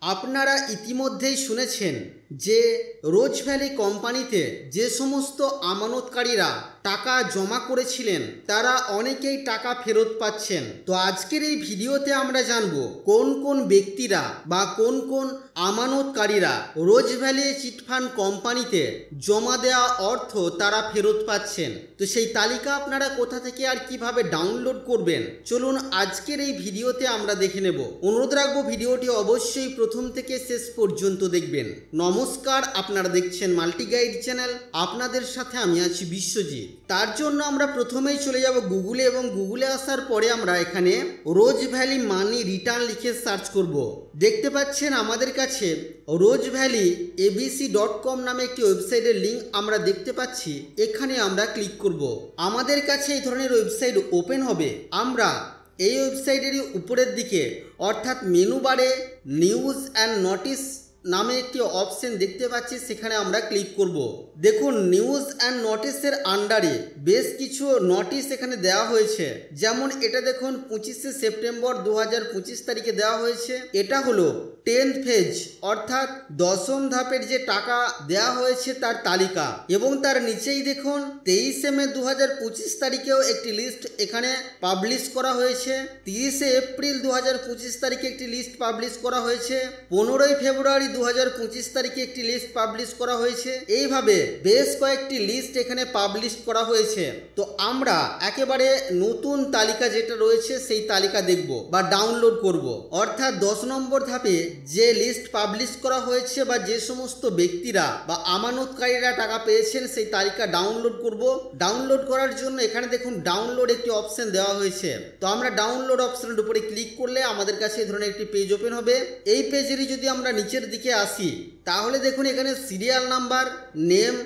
আপনারা ইতিমধ্যেই শুনেছেন যে রোজ ভ্যালি কোম্পানিতে যে সমস্ত আমানতকারীরা টাকা জমা করেছিলেন তারা অনেকেই টাকা ফেরত পাচ্ছেন। তো আজকের এই ভিডিওতে আমরা জানব কোন কোন ব্যক্তিরা বা কোন কোন আমানতকারীরা রোজ ভ্যালি চিটফান্ড কোম্পানিতে জমা দেওয়া অর্থ তারা ফেরত পাচ্ছেন। তো সেই তালিকা আপনারা কোথা থেকে আর কিভাবে ডাউনলোড করবেন চলুন আজকের এই ভিডিওতে আমরা দেখে নেব। অনুরোধ রাখবো ভিডিওটি অবশ্যই প্রথম থেকে শেষ পর্যন্ত দেখবেন। নমস্কার, আপনারা দেখছেন মাল্টি গাইড চ্যানেল, আপনাদের সাথে আমি আছি বিশ্বজিৎ। তার জন্য আমরা প্রথমেই চলে যাব গুগলে এবং গুগলে আসার পরে আমরা এখানে রোজ ভ্যালি মানি রিটার্ন লিখে সার্চ করব। দেখতে পাচ্ছেন আমাদের কাছে রোজ ভ্যালি abc.com নামে একটি ওয়েবসাইটের লিঙ্ক আমরা দেখতে পাচ্ছি। এখানে আমরা ক্লিক করব। আমাদের কাছে এই ধরনের ওয়েবসাইট ওপেন হবে। আমরা এই ওয়েবসাইটেরই উপরের দিকে অর্থাৎ মেনু বারে নিউজ অ্যান্ড নোটিস নামে একটি অপশন দেখতে পাচ্ছি, সেখানে আমরা ক্লিক করব। দেখুন নিউজ অ্যান্ড নোটিসের আন্ডারে বেশ কিছু নোটিস এখানে দেওয়া হয়েছে। যেমন এটা দেখুন 25শে সেপ্টেম্বর 2025 তারিখে দেওয়া হয়েছে। এটা হলো 10th ফেজ অর্থাৎ 10ম ধাপের যে টাকা দেওয়া হয়েছে তার তালিকা। এবং তার নিচেই দেখুন 23শে মে 2025 তারিখেও একটি লিস্ট এখানে পাবলিশ করা হয়েছে। 30শে এপ্রিল 2025 তারিখে একটি লিস্ট পাবলিশ করা হয়েছে। 15ই ফেব্রুয়ারি 2025 তারিখে একটি লিস্ট পাবলিশ করা হয়েছে। এইভাবে বেশ কয়েকটি লিস্ট এখানে পাবলিশ করা হয়েছে। তো আমরা একেবারে নতুন তালিকা যেটা রয়েছে সেই তালিকা দেখব বা ডাউনলোড করব। অর্থাৎ 10 নম্বর ধাপে যে লিস্ট পাবলিশ করা হয়েছে বা যে সমস্ত ব্যক্তিরা বা আমানতকারীরা টাকা পেয়েছেন সেই তালিকা ডাউনলোড করব। ডাউনলোড করার জন্য এখানে দেখুন ডাউনলোড একটি অপশন দেওয়া হয়েছে। তো আমরা ডাউনলোড অপশনের উপরে ক্লিক করলে আমাদের কাছে এই ধরনের একটি পেজ ওপেন হবে। এই পেজেরই যদি আমরা নিচের দিকে আসি তাহলে দেখুন এখানে serial number, name,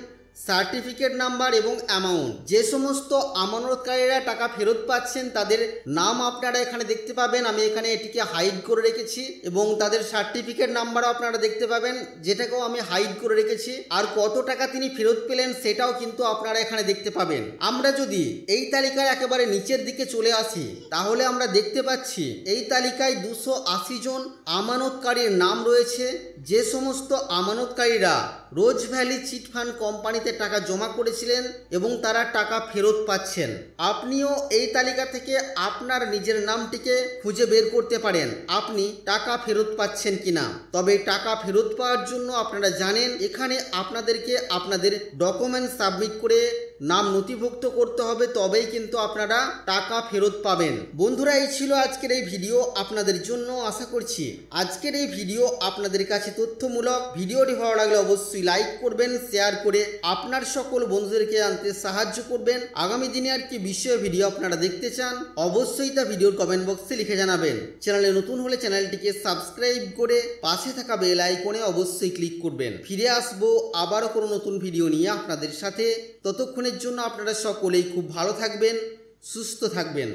certificate number এবং অ্যামাউন্ট, যে সমস্ত আমানতকারীরা টাকা ফেরত পাচ্ছেন তাদের নাম আপনারা এখানে দেখতে পাবেন। আমি এখানে এটিকে হাইড করে রেখেছি এবং তাদের সার্টিফিকেট নাম্বারও আপনারা দেখতে পাবেন, যেটাকেও আমি হাইড করে রেখেছি। আর কত টাকা তিনি ফেরত পেলেন সেটাও কিন্তু আপনারা এখানে দেখতে পাবেন। আমরা যদি এই তালিকায় একেবারে নিচের দিকে চলে আসি তাহলে আমরা দেখতে পাচ্ছি এই তালিকায় 280 জন আমানতকারীর নাম রয়েছে। যে সমস্ত আমানতকারীরা রোজ ভ্যালি চিটফান্ড কোম্পানিতে টাকা জমা করেছিলেন এবং তারা টাকা ফেরত পাচ্ছেন। আপনিও এই তালিকা থেকে আপনার নিজের নামটিকে খুঁজে বের করতে পারেন আপনি টাকা ফেরত পাচ্ছেন কিনা। তবে টাকা ফেরত পাওয়ার জন্য আপনারা জানেন এখানে আপনাদেরকে আপনাদের ডকুমেন্ট সাবমিট করে নাম নথিভুক্ত করতে হবে, তবেই কিন্তু আপনারা টাকা ফেরত পাবেন। বন্ধুরা, এই ছিল আজকের এই ভিডিও আপনাদের জন্য। আশা করছি আজকের এই ভিডিও আপনাদের কাছে তথ্যমূলক। ভিডিওটি ভালো লাগলে অবশ্যই লাইক করবেন, শেয়ার করে আপনার সকল বন্ধুদেরকে জানতে সাহায্য করবেন। আগামী দিনে আর কি বিষয়ে ভিডিও আপনারা দেখতে চান অবশ্যই তা ভিডিওর কমেন্ট বক্সে লিখে জানাবেন। চ্যানেলে নতুন হলে চ্যানেলটিকে সাবস্ক্রাইব করে পাশে থাকা বেল আইকনে অবশ্যই ক্লিক করবেন। ফিরে আসবো আবারও কোনো নতুন ভিডিও নিয়ে আপনাদের সাথে। ততক্ষণের জন্য আপনারা সকলেই খুব ভালো থাকবেন, সুস্থ থাকবেন।